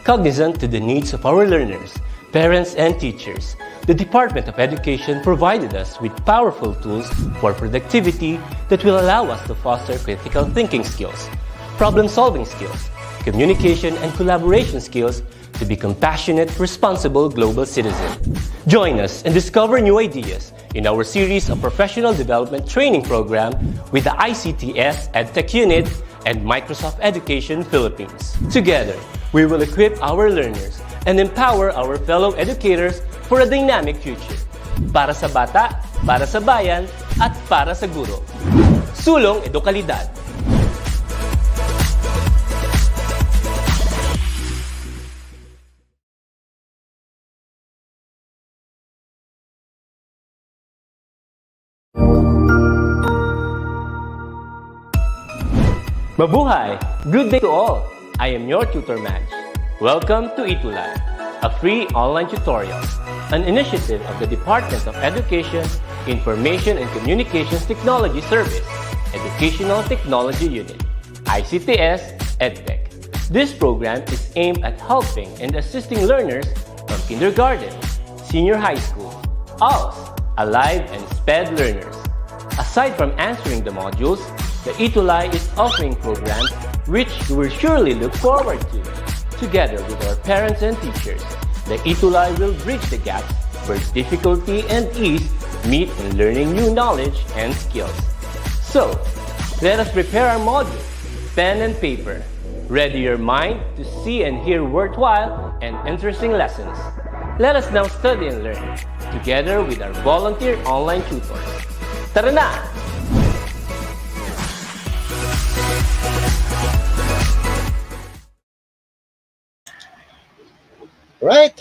Cognizant to the needs of our learners, parents, and teachers, the Department of Education provided us with powerful tools for productivity that will allow us to foster critical thinking skills, problem-solving skills, communication and collaboration skills to be compassionate, responsible global citizens. Join us and discover new ideas in our series of professional development training program with the ICTS EdTech Unit and Microsoft Education Philippines. Together, we will equip our learners and empower our fellow educators for a dynamic future. Para sa bata, para sa bayan, at para sa guro. Sulong Edukalidad. Mabuhay! Good day to all! I am your tutor Madge. Welcome to ETUlay, a free online tutorial, an initiative of the Department of Education, Information and Communications Technology Service, Educational Technology Unit, ICTS EdTech. This program is aimed at helping and assisting learners from kindergarten, senior high school, ALS, Alive and SPED learners. Aside from answering the modules, the ETUlay is offering programs which you will surely look forward to. Together with our parents and teachers, the ETUlay will bridge the gap where difficulty and ease meet in learning new knowledge and skills. So, let us prepare our modules, pen and paper. Ready your mind to see and hear worthwhile and interesting lessons. Let us now study and learn, together with our volunteer online tutors. Tara na! Right.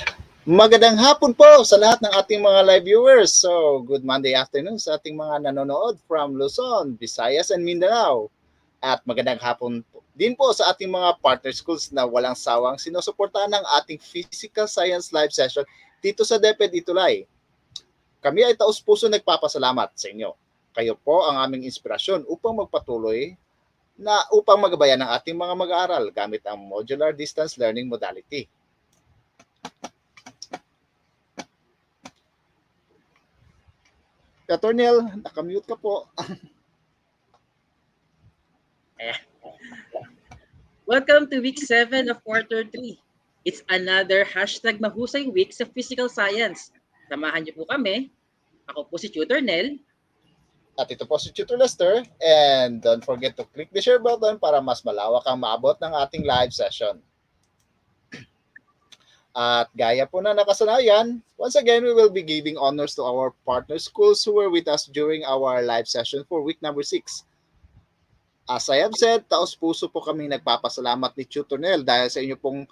Magandang hapon po sa lahat ng ating mga live viewers. So, good Monday afternoon sa ating mga nanonood from Luzon, Visayas, and Mindanao. At magandang hapon din po sa ating mga partner schools na walang sawang sinusuportahan ng ating physical science live session dito sa DepEd ETUlay. Kami ay taus-puso nagpapasalamat sa inyo. Kayo po ang aming inspirasyon upang magpatuloy na upang magabayan ang ating mga mag-aaral gamit ang modular distance learning modality. Katornel, nakamute ka po. Welcome to week 7 of quarter 3. It's another #Mahusay week sa physical science. Samahan niyo po kami. Ako po si Tutor Nel. At ito po si Tutor Lester. And don't forget to click the share button para mas malawak ang maabot ng ating live session. At gaya po na nakasanayan, once again, we will be giving honors to our partner schools who were with us during our live session for week number 6. As I have said, taos-puso po kami nagpapasalamat ni Tutor Nel dahil sa inyo pong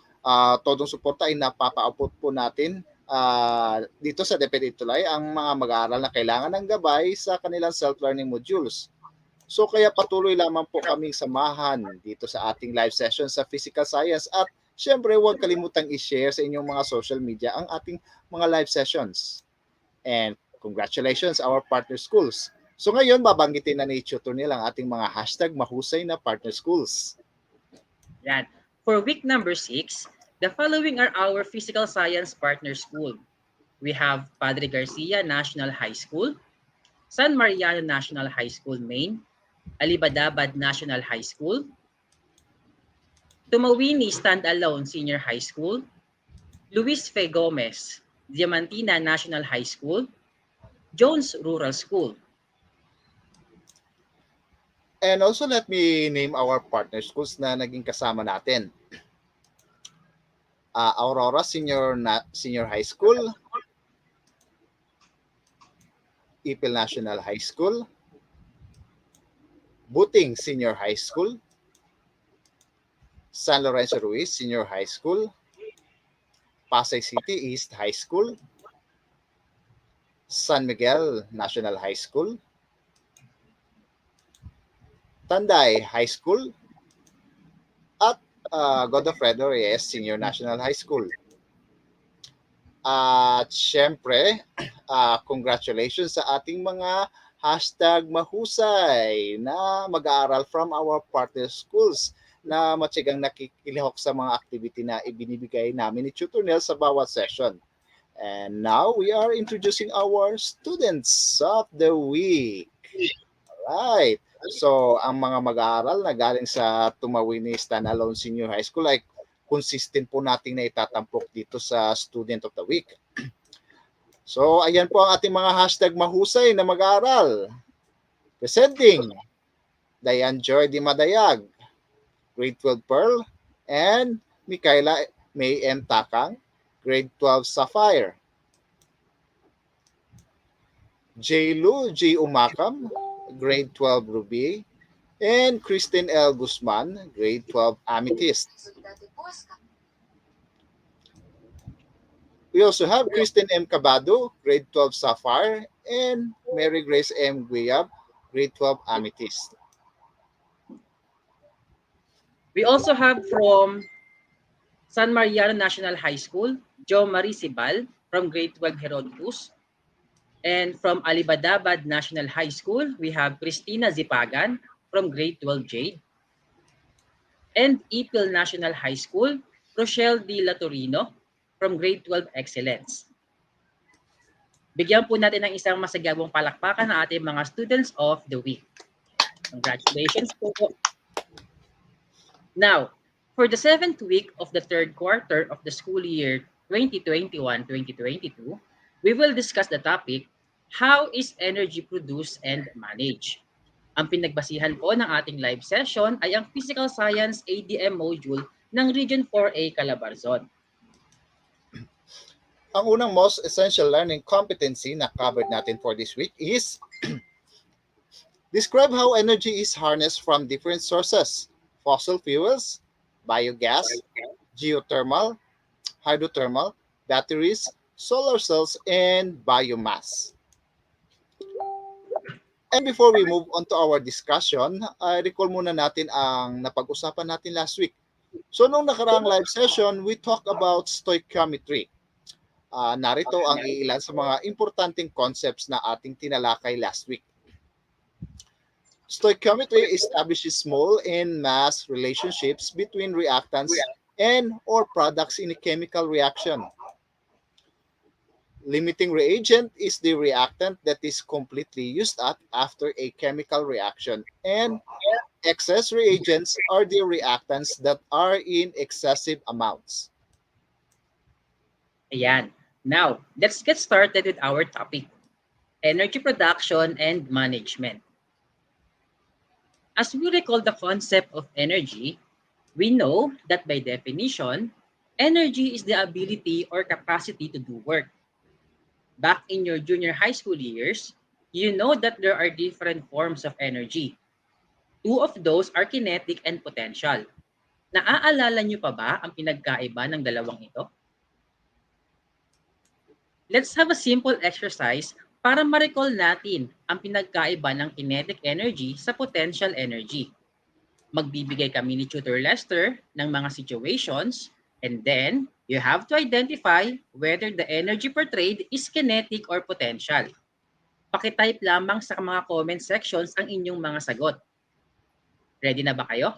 todong suporta ay napapa-upload po natin dito sa DepEd ETUlay ang mga mag-aaral na kailangan ng gabay sa kanilang self-learning modules. So kaya patuloy lamang po kaming samahan dito sa ating live session sa physical science at siyempre, huwag kalimutang i-share sa inyong mga social media ang ating mga live sessions. And congratulations our partner schools. So ngayon, babanggitin na ni Tutor Nel ang ating mga #mahusay na partner schools. Yan. For week number 6, the following are our physical science partner school. We have Padre Garcia National High School, San Mariano National High School Main, Alibadabad National High School, Tumawini Standalone Senior High School, Luis Fe Gomez, Diamantina National High School, Jones Rural School. And also let me name our partner schools na naging kasama natin. Aurora Senior High School, Ipil National High School, Buting Senior High School, San Lorenzo Ruiz Senior High School, Pasay City East High School, San Miguel National High School, Tanday High School, at Godofredo Reyes Senior National High School. At syempre, congratulations sa ating mga #mahusay na mag-aaral from our partner schools. na matyagang nakikilihok sa mga activity na ibinibigay namin ni Tutor Nel sa bawat session. And now we are introducing our students of the week. Right. So, ang mga mag-aaral na galing sa Tumawini Standalone Senior High School ay consistent po nating na itatampok dito sa Student of the Week. So, ayan po ang ating mga hashtag mahusay na mag-aaral. Presenting, Dayan Joy Di Madayag, Grade 12 Pearl, and Mikaela May M. Takang, Grade 12 Sapphire. J. Lu G. Umakam, Grade 12 Ruby, and Christine L. Guzman, Grade 12 Amethyst. We also have Christine M. Cabado, Grade 12 Sapphire, and Mary Grace M. Guiab, Grade 12 Amethyst. We also have from San Mariano National High School, Jo Marie Sibal from Grade 12 Herodotus. And from Alibadabad National High School, we have Christina Zipagan from Grade 12 Jade. And Ipil National High School, Rochelle D. Latorino from Grade 12 Excellence. Bigyan po natin ng isang masagabong palakpakan ng ating mga students of the week. Congratulations po. Now, for the 7th week of the 3rd quarter of the school year 2021-2022, we will discuss the topic, how is energy produced and managed? Ang pinagbasihan po ng ating live session ay ang Physical Science ADM module ng Region 4A Calabarzon. Ang unang most essential learning competency na covered natin for this week is describe how energy is harnessed from different sources: fossil fuels, biogas, geothermal, hydrothermal, batteries, solar cells, and biomass. And before we move on to our discussion, recall muna natin ang napag-usapan natin last week. So, nung nakaraang live session, we talked about stoichiometry. Narito ang ilan sa mga importanteng concepts na ating tinalakay last week. Stoichiometry establishes small and mass relationships between reactants and or products in a chemical reaction. Limiting reagent is the reactant that is completely used up after a chemical reaction, and excess reagents are the reactants that are in excessive amounts. Ayan. Now, let's get started with our topic, energy production and management. As we recall the concept of energy, we know that by definition, energy is the ability or capacity to do work. Back in your junior high school years, you know that there are different forms of energy. Two of those are kinetic and potential. Naaalala niyo pa ba ang pinagkaiba ng dalawang ito? Let's have a simple exercise para ma-recall natin ang pinagkaiba ng kinetic energy sa potential energy. Magbibigay kami ni Tutor Lester ng mga situations, and then you have to identify whether the energy portrayed is kinetic or potential. Pakitype lamang sa mga comment sections ang inyong mga sagot. Ready na ba kayo?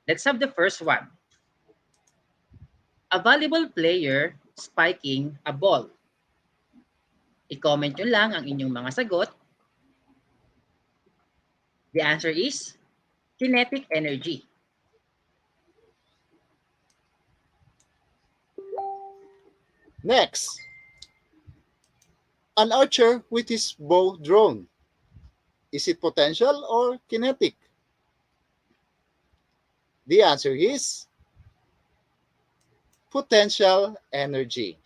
Let's have the first one. A volleyball player spiking a ball. I-comment nyo lang ang inyong mga sagot. The answer is kinetic energy. Next, an archer with his bow drawn. Is it potential or kinetic? The answer is potential energy.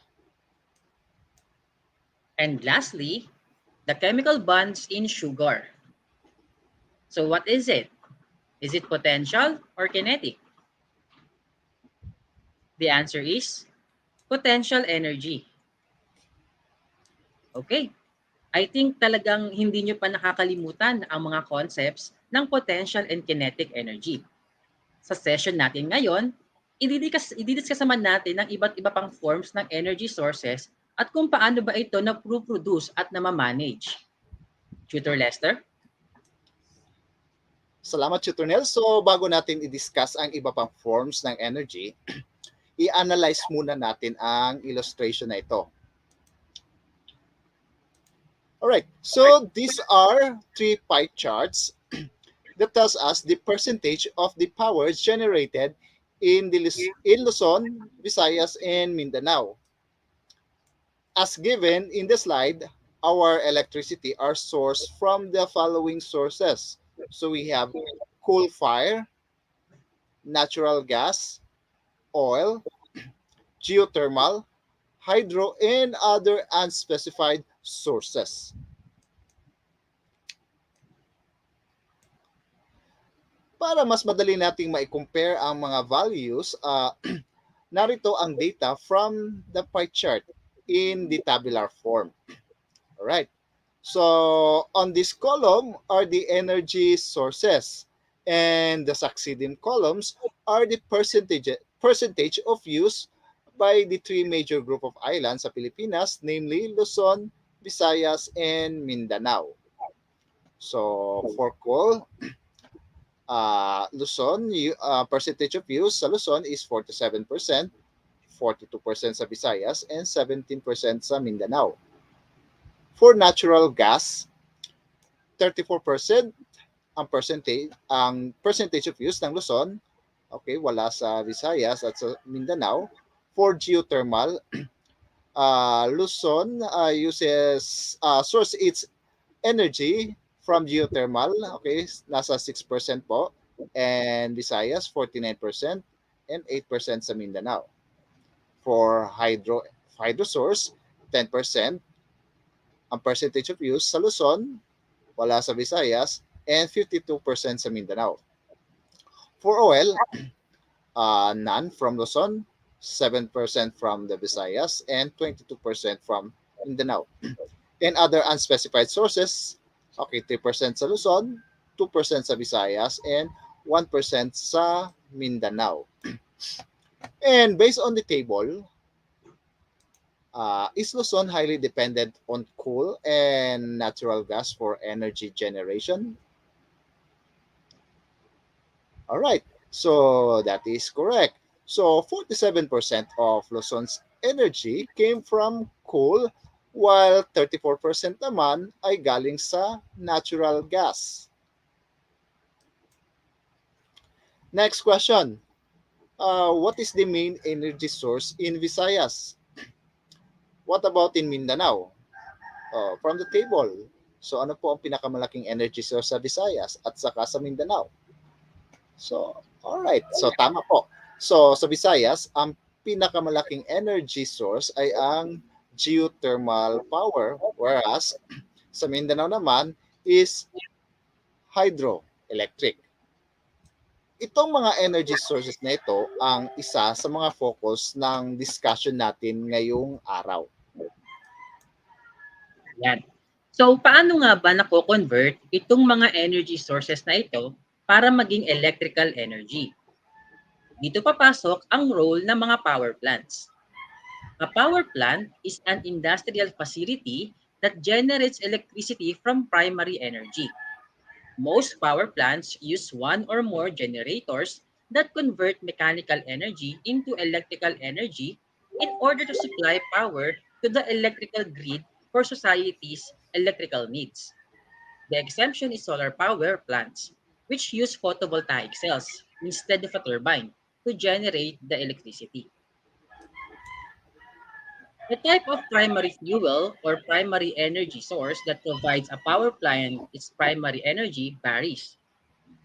And lastly, the chemical bonds in sugar. So what is it? Is it potential or kinetic? The answer is potential energy. Okay. I think talagang hindi nyo pa nakakalimutan ang mga concepts ng potential and kinetic energy. Sa session natin ngayon, i-discuss naman natin ang iba't iba pang forms ng energy sources at kung paano ba ito na-produce at na-manage. Tutor Lester? Salamat, Tutor Nel. So, bago natin i-discuss ang iba pang forms ng energy, i-analyze muna natin ang illustration na ito. Alright, so these are three pie charts that tells us the percentage of the power generated in Luzon, Visayas, and Mindanao. As given in the slide, our electricity are sourced from the following sources. So we have coal fire, natural gas, oil, geothermal, hydro, and other unspecified sources. Para mas madali nating ma-compare ang mga values, narito ang data from the pie chart in the tabular form. All right. So on this column are the energy sources, and the succeeding columns are the percentage of use by the three major group of islands sa Pilipinas, namely Luzon, Visayas, and Mindanao. So for coal, Luzon, percentage of use sa Luzon is 47%, 42% sa Visayas, and 17% sa Mindanao. For natural gas, 34% ang percentage of use ng Luzon. Okay, wala sa Visayas at sa Mindanao. For geothermal, Luzon source its energy from geothermal. Okay, nasa 6% po. And Visayas, 49%. And 8% sa Mindanao. For hydro source, 10%. Ang percentage of use sa Luzon, wala sa Visayas, and 52% sa Mindanao. For oil, none from Luzon, 7% from the Visayas, and 22% from Mindanao. And other unspecified sources, okay, 3% sa Luzon, 2% sa Visayas, and 1% sa Mindanao. And based on the table, is Luzon highly dependent on coal and natural gas for energy generation? All right, so that is correct. So 47% of Luzon's energy came from coal, while 34% naman ay galing sa natural gas. Next question. What is the main energy source in Visayas? What about in Mindanao? From the table. So ano po ang pinakamalaking energy source sa Visayas at saka sa Mindanao? So, all right. So tama po. So sa Visayas, ang pinakamalaking energy source ay ang geothermal power, whereas sa Mindanao naman is hydroelectric. Itong mga energy sources na ito ang isa sa mga focus ng discussion natin ngayong araw. Yan. So, paano nga ba nako-convert itong mga energy sources na ito para maging electrical energy? Dito papasok ang role ng mga power plants. A power plant is an industrial facility that generates electricity from primary energy. Most power plants use one or more generators that convert mechanical energy into electrical energy in order to supply power to the electrical grid for society's electrical needs. The exemption is solar power plants, which use photovoltaic cells instead of a turbine to generate the electricity. The type of primary fuel or primary energy source that provides a power plant its primary energy varies.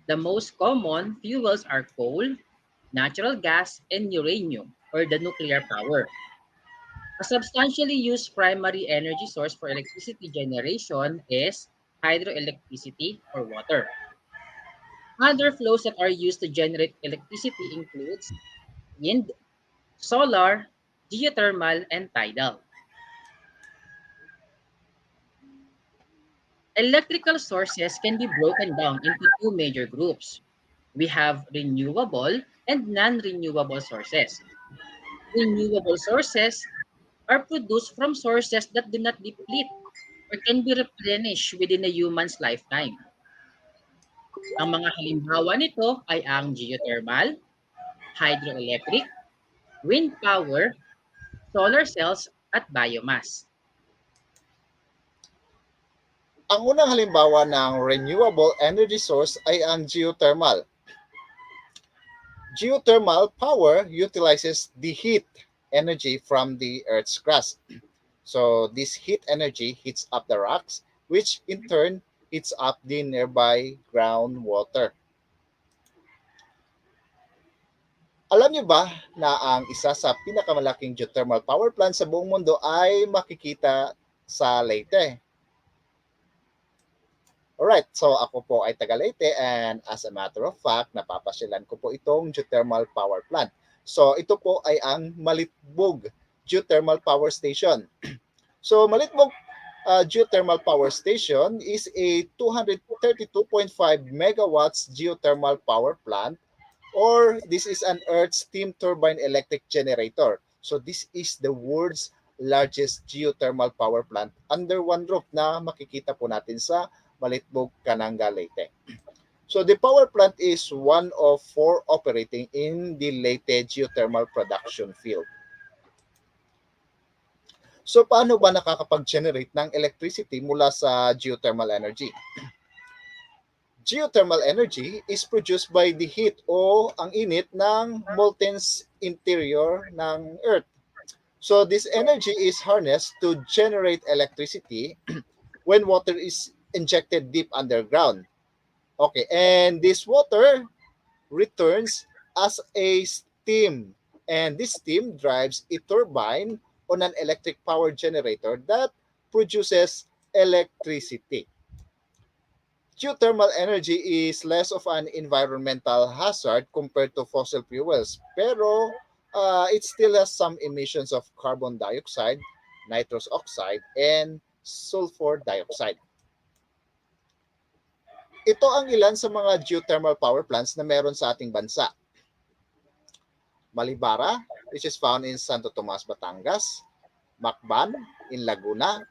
The most common fuels are coal, natural gas, and uranium, or the nuclear power. A substantially used primary energy source for electricity generation is hydroelectricity or water. Other flows that are used to generate electricity includes wind, solar, geothermal, and tidal. Electrical sources can be broken down into two major groups. We have renewable and non-renewable sources. Renewable sources are produced from sources that do not deplete or can be replenished within a human's lifetime. Ang mga halimbawa nito ay ang geothermal, hydroelectric, wind power, solar cells, at biomass. Ang unang halimbawa ng renewable energy source ay ang geothermal. Geothermal power utilizes the heat energy from the Earth's crust. So this heat energy heats up the rocks, which in turn heats up the nearby groundwater. Alam niyo ba na ang isa sa pinakamalaking geothermal power plant sa buong mundo ay makikita sa Leyte? Alright, so ako po ay taga Leyte and as a matter of fact, napapasyalan ko po itong geothermal power plant. So ito po ay ang Malitbog Geothermal Power Station. So Malitbog Geothermal Power Station is a 232.5 megawatts geothermal power plant, or this is an Earth steam turbine electric generator. So this is the world's largest geothermal power plant under one roof na makikita po natin sa Malitbog, Cananga, Leyte. So the power plant is one of 4 operating in the Leyte geothermal production field. So paano ba nakakapag-generate ng electricity mula sa geothermal energy? Geothermal energy is produced by the heat o ang init ng molten interior ng Earth. So this energy is harnessed to generate electricity when water is injected deep underground. Okay, and this water returns as a steam, and this steam drives a turbine on an electric power generator that produces electricity. Geothermal energy is less of an environmental hazard compared to fossil fuels, pero it still has some emissions of carbon dioxide, nitrous oxide, and sulfur dioxide. Ito ang ilan sa mga geothermal power plants na meron sa ating bansa. Malibara, which is found in Santo Tomas, Batangas. Macban in Laguna.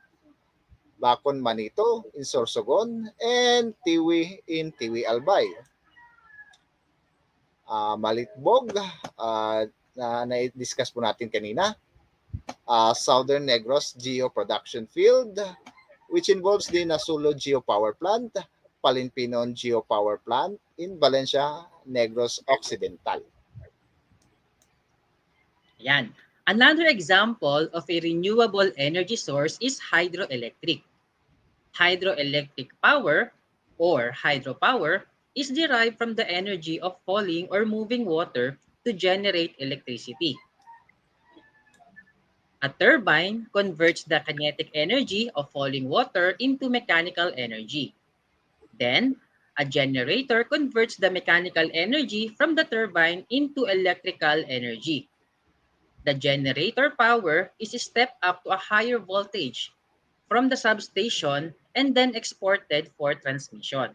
Bacon, Manito in Sorsogon. And Tiwi in Tiwi, Albay. Malitbog, na na-discuss po natin kanina. Southern Negros Geo Production Field, which involves the Nasulo Geopower Plant, Palimpinon Geopower Plant in Valencia, Negros Occidental. Ayan. Another example of a renewable energy source is hydroelectric. Hydroelectric power or hydropower is derived from the energy of falling or moving water to generate electricity. A turbine converts the kinetic energy of falling water into mechanical energy. Then, a generator converts the mechanical energy from the turbine into electrical energy. The generator power is stepped up to a higher voltage from the substation and then exported for transmission.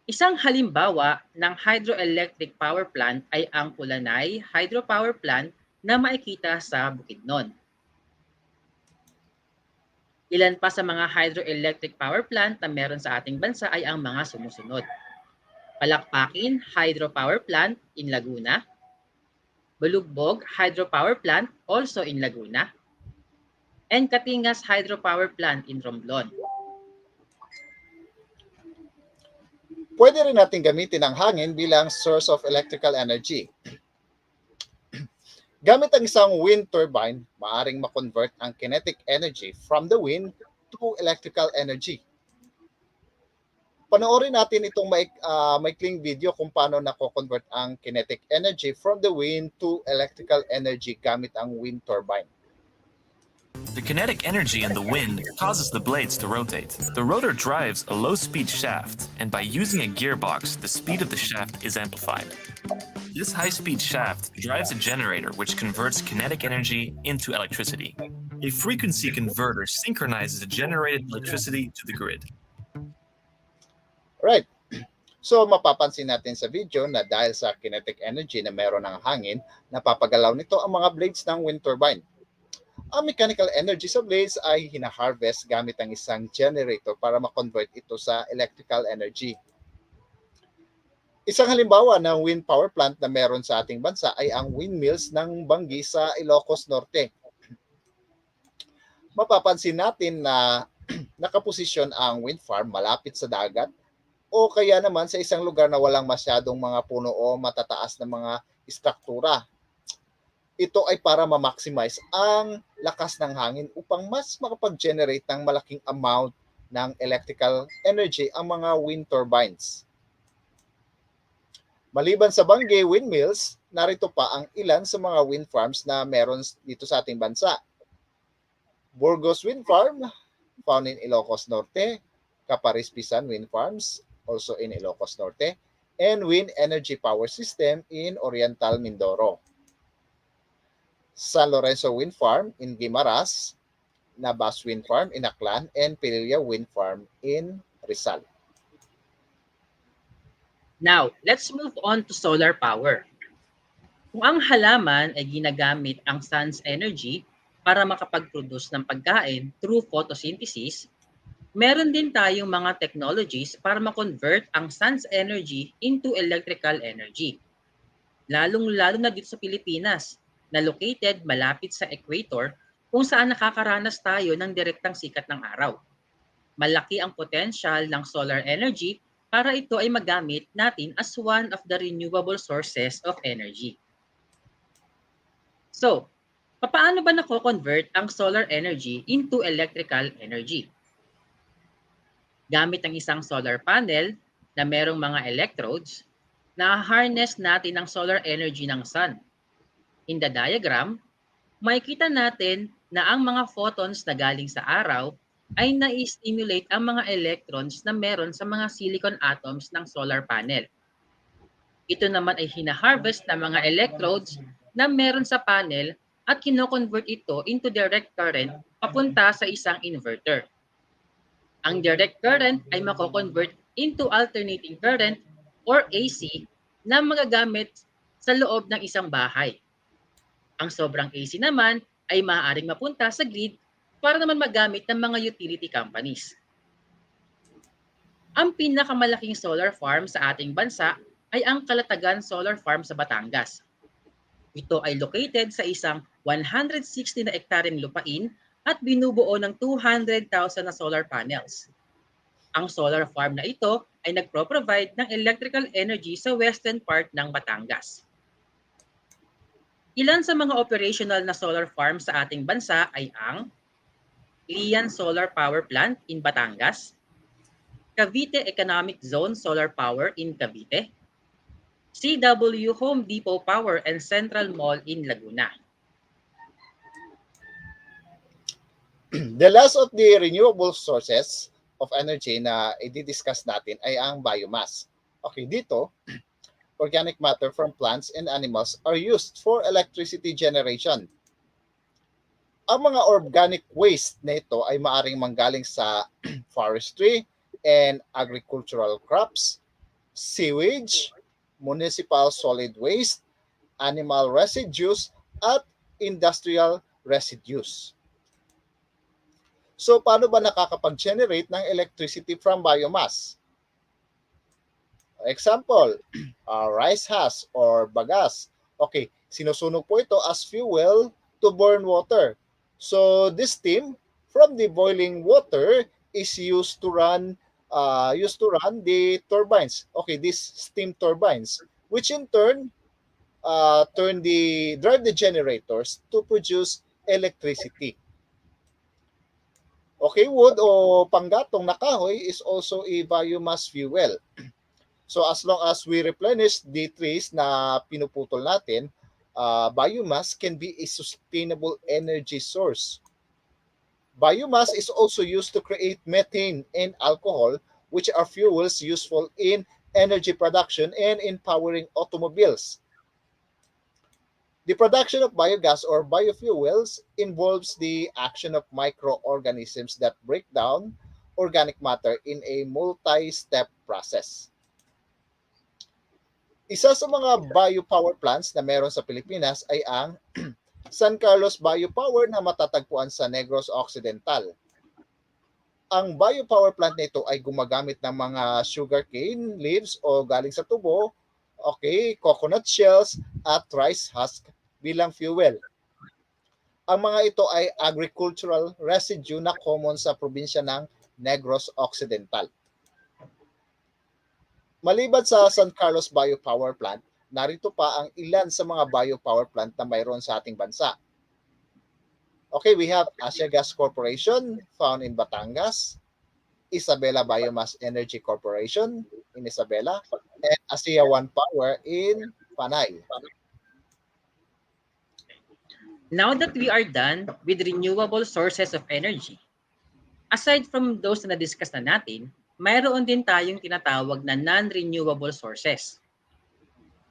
Isang halimbawa ng hydroelectric power plant ay ang Panay Hydropower Plant na makikita sa Bukidnon. Ilan pa sa mga hydroelectric power plant na meron sa ating bansa ay ang mga sumusunod. Palakpakin Hydropower Plant in Laguna, Balugbog Hydropower Plant also in Laguna, and Katingas Hydropower Plant in Romblon. Pwede rin natin gamitin ang hangin bilang source of electrical energy. Gamit ang isang wind turbine, maaring ma-convert ang kinetic energy from the wind to electrical energy. Panoorin natin itong maikling video kung paano nako-convert ang kinetic energy from the wind to electrical energy gamit ang wind turbine. The kinetic energy in the wind causes the blades to rotate. The rotor drives a low-speed shaft, and by using a gearbox, the speed of the shaft is amplified. This high-speed shaft drives a generator which converts kinetic energy into electricity. A frequency converter synchronizes the generated electricity to the grid. Right. So mapapansin natin sa video na dahil sa kinetic energy na meron ng hangin, napapagalaw nito ang mga blades ng wind turbine. Ang mechanical energy sa blades ay hina-harvest gamit ang isang generator para ma-convert ito sa electrical energy. Isang halimbawa ng wind power plant na meron sa ating bansa ay ang windmills ng Bangi sa Ilocos Norte. Mapapansin natin na nakaposisyon ang wind farm malapit sa dagat o kaya naman sa isang lugar na walang masyadong mga puno o matataas na mga istruktura. Ito ay para ma-maximize ang lakas ng hangin upang mas makapag-generate ng malaking amount ng electrical energy ang mga wind turbines. Maliban sa Bangi windmills, narito pa ang ilan sa mga wind farms na meron dito sa ating bansa. Burgos Wind Farm, found in Ilocos Norte, Caparis-Pisan Wind Farms, also in Ilocos Norte, and Wind Energy Power System in Oriental Mindoro. San Lorenzo Wind Farm in Guimaras, Nabas Wind Farm in Aklan, and Pililla Wind Farm in Rizal. Now, let's move on to solar power. Kung ang halaman ay ginagamit ang sun's energy para makapag-produce ng pagkain through photosynthesis, meron din tayong mga technologies para ma-convert ang sun's energy into electrical energy. Lalong-lalo na dito sa Pilipinas, na located malapit sa equator kung saan nakakaranas tayo ng direktang sikat ng araw. Malaki ang potential ng solar energy para ito ay magamit natin as one of the renewable sources of energy. So, paano ba nako-convert ang solar energy into electrical energy? Gamit ang isang solar panel na merong mga electrodes, na-harness natin ang solar energy ng sun. In the diagram, makikita natin na ang mga photons na galing sa araw ay na-stimulate ang mga electrons na meron sa mga silicon atoms ng solar panel. Ito naman ay hina-harvest ng mga electrodes na meron sa panel at kino-convert ito into direct current papunta sa isang inverter. Ang direct current ay mako-convert into alternating current or AC na magagamit sa loob ng isang bahay. Ang sobrang AC naman ay maaaring mapunta sa grid para naman magamit ng mga utility companies. Ang pinakamalaking solar farm sa ating bansa ay ang Kalatagan Solar Farm sa Batangas. Ito ay located sa isang 160 na ektaryeng lupain at binubuo ng 200,000 na solar panels. Ang solar farm na ito ay nagpro-provide ng electrical energy sa western part ng Batangas. Ilan sa mga operational na solar farm sa ating bansa ay ang Lian Solar Power Plant in Batangas, Cavite Economic Zone Solar Power in Cavite, CW Home Depot Power and Central Mall in Laguna. The last of the renewable sources of energy na i-discuss natin ay ang biomass. Okay, dito, organic matter from plants and animals are used for electricity generation. Ang mga organic waste na ito ay maaring manggaling sa forestry and agricultural crops, sewage, municipal solid waste, animal residues, at industrial residues. So, paano ba nakakapag-generate ng electricity from biomass? Example, rice husk or bagas. Okay, sinusunog po ito as fuel to burn water. So, this steam from the boiling water is used to run the turbines. Okay, these steam turbines, which in turn drive the generators to produce electricity. Okay, wood o panggatong na kahoy is also a biomass fuel. So as long as we replenish the trees na pinuputol natin, biomass can be a sustainable energy source. Biomass is also used to create methane and alcohol, which are fuels useful in energy production and in powering automobiles. The production of biogas or biofuels involves the action of microorganisms that break down organic matter in a multi-step process. Isa sa mga biopower plants na meron sa Pilipinas ay ang San Carlos Biopower na matatagpuan sa Negros Occidental. Ang biopower plant nito ay gumagamit ng mga sugarcane leaves o galing sa tubo, okay, coconut shells at rice husk bilang fuel. Ang mga ito ay agricultural residue na common sa probinsya ng Negros Occidental. Maliban sa San Carlos Biopower Plant, narito pa ang ilan sa mga biopower plant na mayroon sa ating bansa. Okay, we have Aseagas Corporation found in Batangas, Isabela Biomass Energy Corporation in Isabela, and Asea One Power in Panay. Now that we are done with renewable sources of energy, aside from those na na-discuss na natin, mayroon din tayong tinatawag na non-renewable sources.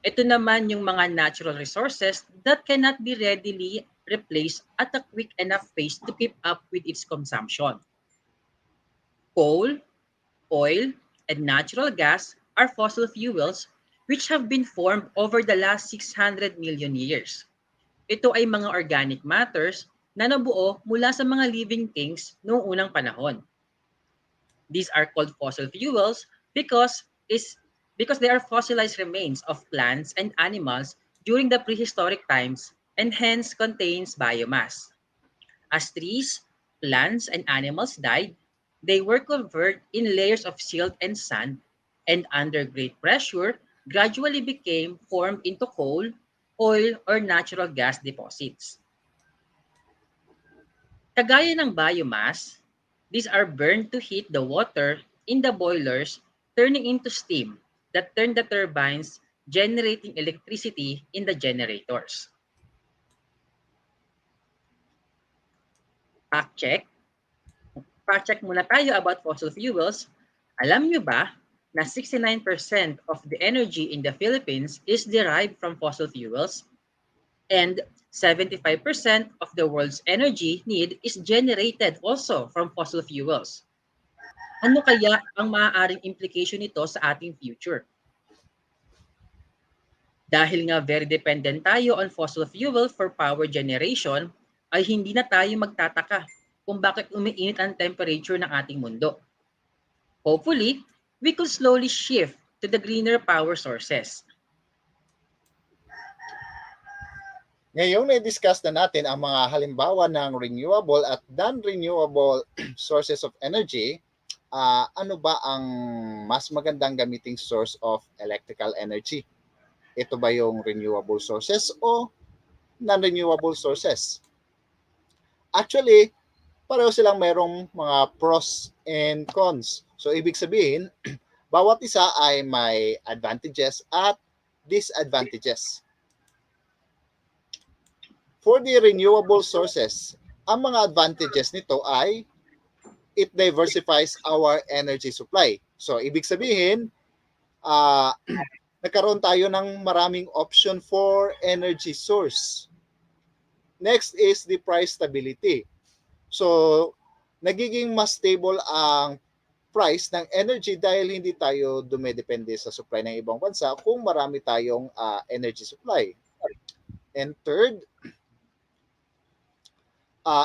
Ito naman yung mga natural resources that cannot be readily replaced at a quick enough pace to keep up with its consumption. Coal, oil, and natural gas are fossil fuels which have been formed over the last 600 million years. Ito ay mga organic matters na nabuo mula sa mga living things noong unang panahon. These are called fossil fuels because they are fossilized remains of plants and animals during the prehistoric times and hence contains biomass. As trees, plants, and animals died, they were covered in layers of silt and sand and under great pressure gradually became formed into coal, oil, or natural gas deposits. Kagaya ng biomass, these are burned to heat the water in the boilers, turning into steam that turn the turbines, generating electricity in the generators. Fact check muna tayo about fossil fuels. Alam nyo ba na 69% of the energy in the Philippines is derived from fossil fuels? And 75% of the world's energy need is generated also from fossil fuels. Ano kaya ang maaaring implication nito sa ating future? Dahil nga very dependent tayo on fossil fuel for power generation, ay hindi na tayo magtataka kung bakit umiinit ang temperature ng ating mundo. Hopefully, we could slowly shift to the greener power sources. Ngayong na-discuss na natin ang mga halimbawa ng renewable at non-renewable sources of energy, ano ba ang mas magandang gamiting source of electrical energy? Ito ba yung renewable sources o non-renewable sources? Actually, pareho silang mayroong mga pros and cons. So, ibig sabihin, bawat isa ay may advantages at disadvantages. For the renewable sources, ang mga advantages nito ay it diversifies our energy supply. So, ibig sabihin, nagkaroon tayo ng maraming option for energy source. Next is the price stability. So, nagiging mas stable ang price ng energy dahil hindi tayo dumedepende sa supply ng ibang bansa kung marami tayong energy supply. And third,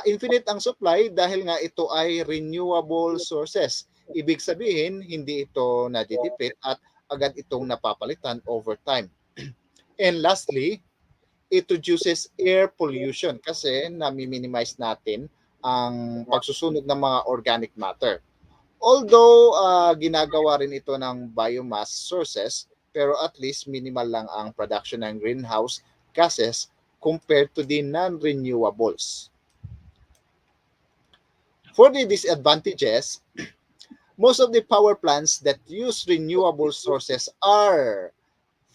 infinite ang supply dahil nga ito ay renewable sources. Ibig sabihin, hindi ito nadidipit at agad itong napapalitan over time. And lastly, it reduces air pollution kasi nami-minimize natin ang pagsusunog ng mga organic matter. Although ginagawa rin ito ng biomass sources, pero at least minimal lang ang production ng greenhouse gases compared to the non-renewables. For the disadvantages, most of the power plants that use renewable sources are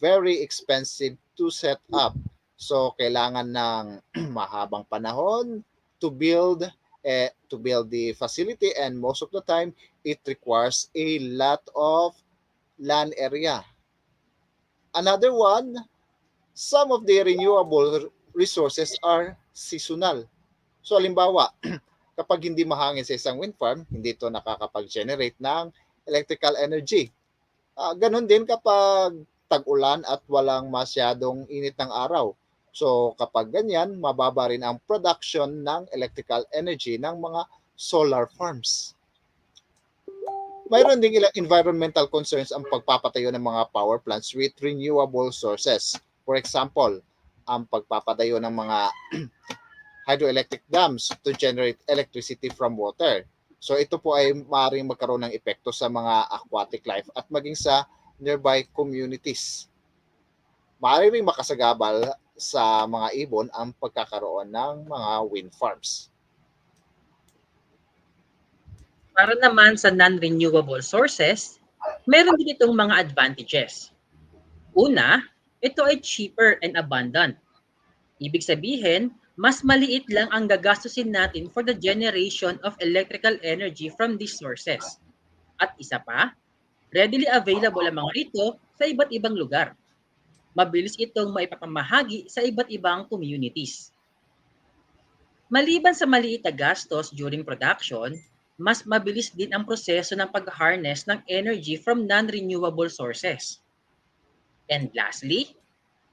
very expensive to set up. So, kailangan ng mahabang panahon to build the facility, and most of the time, it requires a lot of land area. Another one, some of the renewable resources are seasonal. So, halimbawa, kapag hindi mahangin sa isang wind farm, hindi ito nakakapag-generate ng electrical energy. Ganon din kapag tag-ulan at walang masyadong init ng araw. So kapag ganyan, mababa rin ang production ng electrical energy ng mga solar farms. Mayroon ding ilang environmental concerns ang pagpapatayo ng mga power plants with renewable sources. For example, ang pagpapatayo ng mga hydroelectric dams to generate electricity from water. So ito po ay maaaring magkaroon ng epekto sa mga aquatic life at maging sa nearby communities. Maaari ring makasagabal sa mga ibon ang pagkakaroon ng mga wind farms. Para naman sa non-renewable sources, meron din itong mga advantages. Una, ito ay cheaper and abundant. Ibig sabihin, mas maliit lang ang gagastusin natin for the generation of electrical energy from these sources. At isa pa, readily available ang mga ito sa iba't ibang lugar. Mabilis itong maipapamahagi sa iba't ibang communities. Maliban sa maliit na gastos during production, mas mabilis din ang proseso ng pag-harness ng energy from non-renewable sources. And lastly,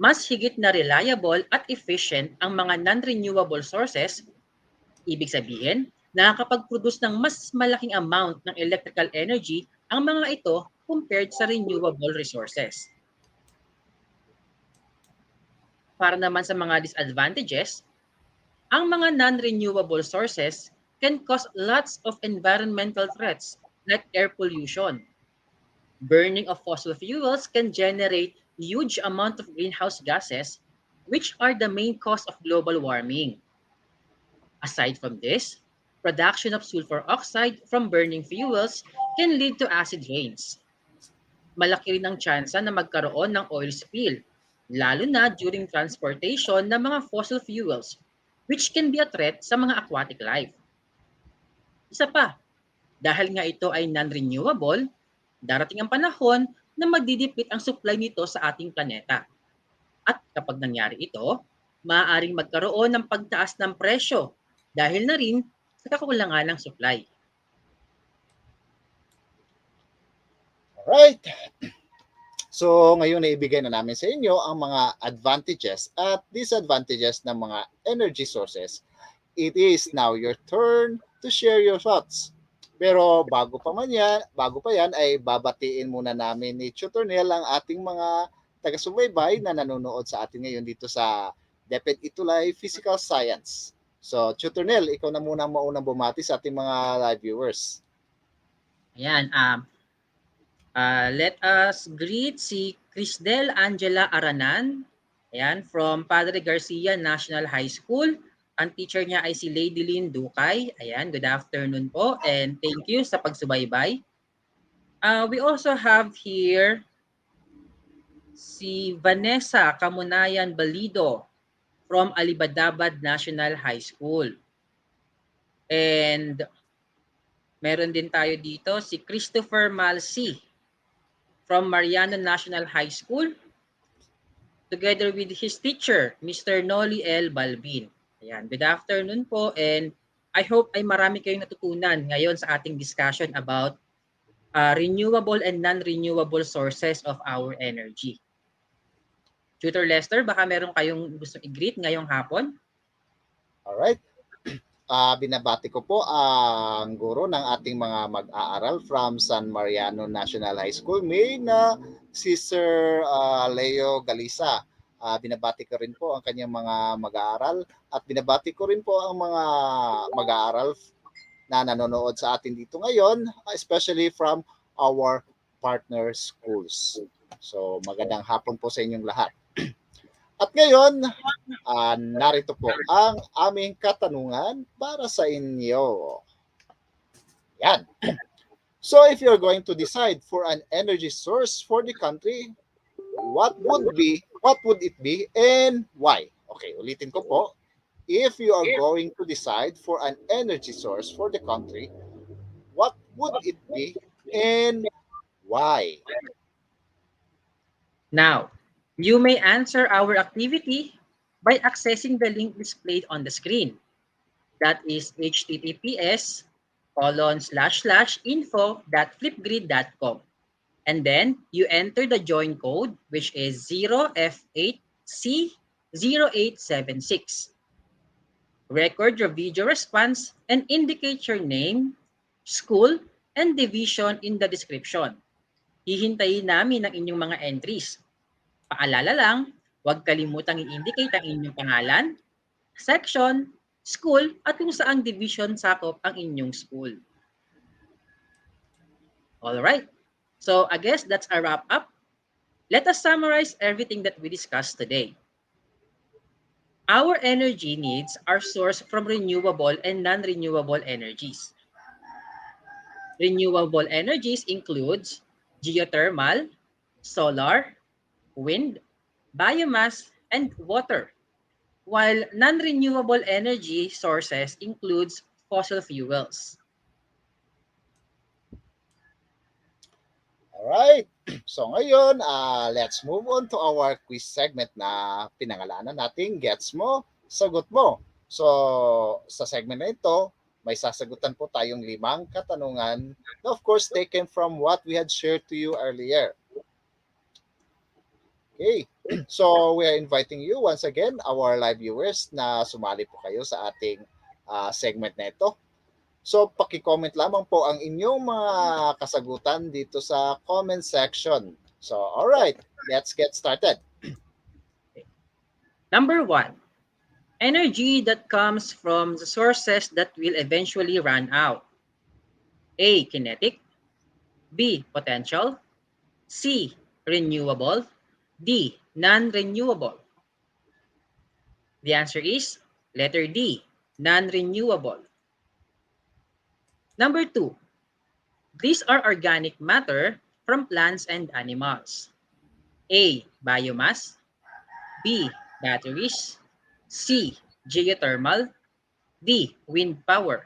mas higit na reliable at efficient ang mga non-renewable sources. Ibig sabihin, nakakapag-produce ng mas malaking amount ng electrical energy ang mga ito compared sa renewable resources. Para naman sa mga disadvantages, ang mga non-renewable sources can cause lots of environmental threats like air pollution. Burning of fossil fuels can generate huge amount of greenhouse gases, which are the main cause of global warming. Aside from this, production of sulfur oxide from burning fuels can lead to acid rains. Malaki rin ang tsansa na magkaroon ng oil spill, lalo na during transportation ng mga fossil fuels, which can be a threat sa mga aquatic life. Isa pa, dahil nga ito ay non-renewable, darating ang panahon na magdidipit ang supply nito sa ating planeta. At kapag nangyari ito, maaaring magkaroon ng pagtaas ng presyo dahil na rin sa kakulangan ng supply. Alright. So ngayon naibigay na namin sa inyo ang mga advantages at disadvantages ng mga energy sources. It is now your turn to share your thoughts. Pero bago pa yan ay babatiin muna namin ni Tutor Nel ang ating mga taga-subaybay na nanonood sa atin ngayon dito sa DepEd ETUlay Physical Science. So Tutor Nel, ikaw na muna ang maunang bumati sa ating mga live viewers. Ayan, let us greet si Crisdel Angela Aranan, ayan, from Padre Garcia National High School. Ang teacher niya ay si Lady Lynn Ducay. Ayan, good afternoon po and thank you sa pagsubaybay. We also have here si Vanessa Kamunayan Balido from Alibadabad National High School. And meron din tayo dito si Christopher Malsi from Mariano National High School together with his teacher, Mr. Noli L. Balbin. Ayan, good afternoon po and I hope ay marami kayong natutunan ngayon sa ating discussion about renewable and non-renewable sources of our energy. Tutor Lester, baka meron kayong gusto i-greet ngayong hapon? Alright. Binabati ko po ang guro ng ating mga mag-aaral from San Mariano National High School, May na si Sir Leo Galisa. Binabati ko rin po ang kanyang mga mag-aaral at binabati ko rin po ang mga mag-aaral na nanonood sa atin dito ngayon, especially from our partner schools. So magandang hapon po sa inyong lahat. At ngayon, narito po ang aming katanungan para sa inyo. Yan. So if you're going to decide for an energy source for the country, what would it be and why? Okay, ulitin ko po. If you are going to decide for an energy source for the country, what would it be and why? Now, you may answer our activity by accessing the link displayed on the screen. That is https://info.flipgrid.com. And then you enter the join code, which is 0F8C 0876. Record your video response and indicate your name, school, and division in the description. Hihintayin namin ang inyong mga entries. Paalala lang, huwag kalimutang i-indicate ang inyong pangalan, section, school, at kung saang division sakop ang inyong school. Alright, so I guess that's a wrap up. Let us summarize everything that we discussed today. Our energy needs are sourced from renewable and non-renewable energies. Renewable energies includes geothermal, solar, wind, biomass, and water, while non-renewable energy sources includes fossil fuels. Alright. So ngayon, let's move on to our quiz segment na pinangalanan natin Gets Mo, Sagot Mo. So sa segment na ito, may sasagutan po tayong 5 katanungan na of course taken from what we had shared to you earlier. Okay. So we are inviting you once again, our live viewers, na sumali po kayo sa ating segment na ito. So, paki-comment lamang po ang inyong mga kasagutan dito sa comment section. So, alright, let's get started. Number 1, energy that comes from the sources that will eventually run out. A, kinetic. B, potential. C, renewable. D, non-renewable. The answer is letter D, non-renewable. Number 2, these are organic matter from plants and animals. A, biomass. B, batteries. C, geothermal. D, wind power.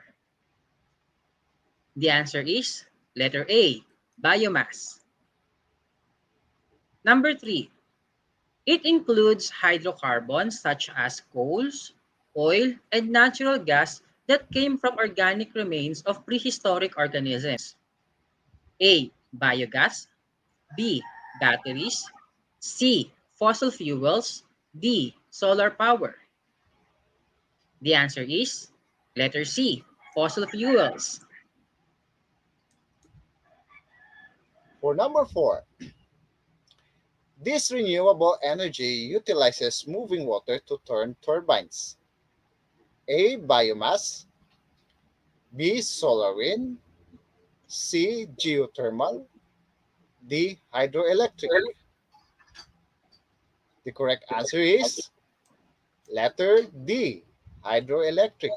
The answer is letter A, biomass. Number 3, it includes hydrocarbons such as coals, oil, and natural gas that came from organic remains of prehistoric organisms. A, biogas. B, batteries. C, fossil fuels. D, solar power. The answer is letter C, fossil fuels. For number 4, this renewable energy utilizes moving water to turn turbines. A, biomass. B, solar wind. C, geothermal. D, hydroelectric. The correct answer is letter D, hydroelectric.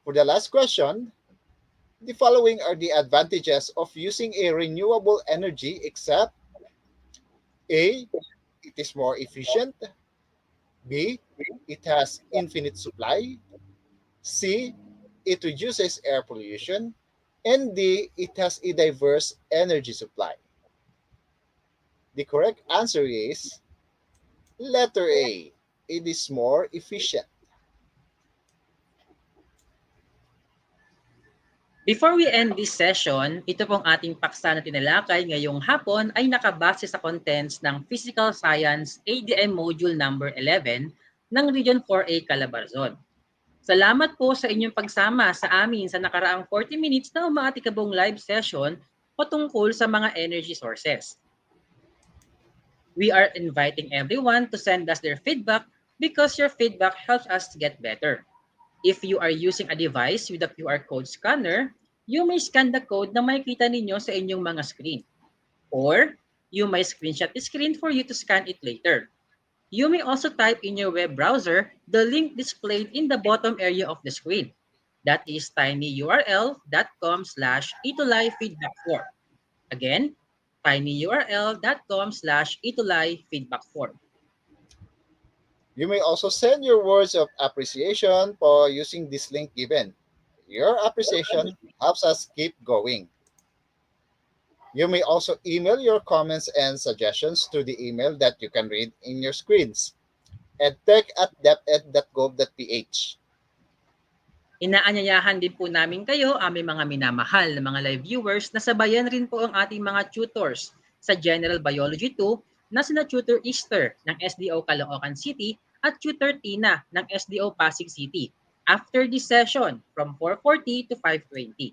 For the last question, the following are the advantages of using a renewable energy except A, it is more efficient. B, it has infinite supply. C, it reduces air pollution. And D, it has a diverse energy supply. The correct answer is letter A, it is more efficient. Before we end this session, ito pong ating paksa na tinalakay ngayong hapon ay nakabase sa contents ng Physical Science ADM Module number 11 ng Region 4A Calabarzon. Salamat po sa inyong pagsama sa amin sa nakaraang 40 minutes na umaatikabong live session patungkol sa mga energy sources. We are inviting everyone to send us their feedback because your feedback helps us to get better. If you are using a device with a QR code scanner, you may scan the code na makikita ninyo sa inyong mga screen. Or, you may screenshot the screen for you to scan it later. You may also type in your web browser the link displayed in the bottom area of the screen. That is tinyurl.com/ETUlay feedback form. Again, tinyurl.com/ETUlay feedback form. You may also send your words of appreciation for using this link given. Your appreciation helps us keep going. You may also email your comments and suggestions to the email that you can read in your screens, edtech@deped.gov.ph. Inaanyayahan din po namin kayo, aming mga minamahal na mga live viewers, na sabayan rin po ang ating mga tutors sa General Biology 2 na sina Tutor Easter ng SDO Caloocan City at Tutor Tina ng SDO Pasig City after this session from 4:40 to 5:20.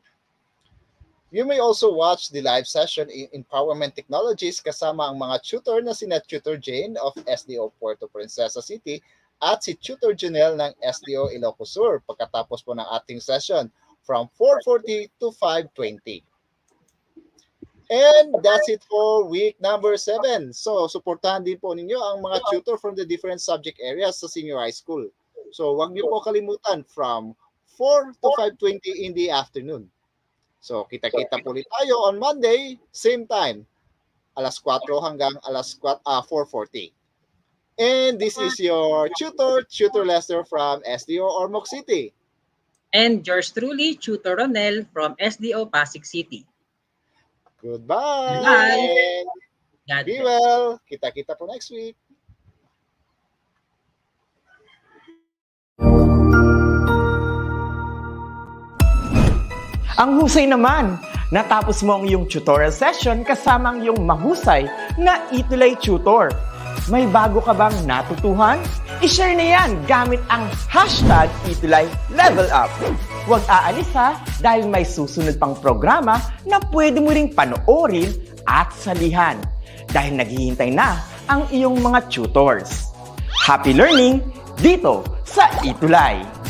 You may also watch the live session in Empowerment Technologies kasama ang mga tutor na sina Tutor Jane of SDO Puerto Princesa City at si Tutor Janelle ng SDO Ilocos Sur pagkatapos po ng ating session from 4:40 to 5:20. And that's it for week number 7. So, suportahan din po ninyo ang mga tutor from the different subject areas sa senior high school. So, huwag niyo po kalimutan from 4 to 5:20 in the afternoon. So, kita-kita po ulit tayo on Monday, same time, alas 4 hanggang alas 4:40. And this is your Tutor Lester from SDO Ormoc City. And yours truly, Tutor Ronel from SDO Pasig City. Goodbye! Bye! And be well! Kita-kita po next week. Ang husay naman! Natapos mo ang iyong tutorial session kasama ang iyong mahusay na ETUlay tutor. May bago ka bang natutuhan? I-share na yan gamit ang hashtag #ETUlayLevelUp. Huwag aalis ha dahil may susunod pang programa na pwede mo ring panoorin at salihan dahil naghihintay na ang iyong mga tutors. Happy learning dito sa ETUlay!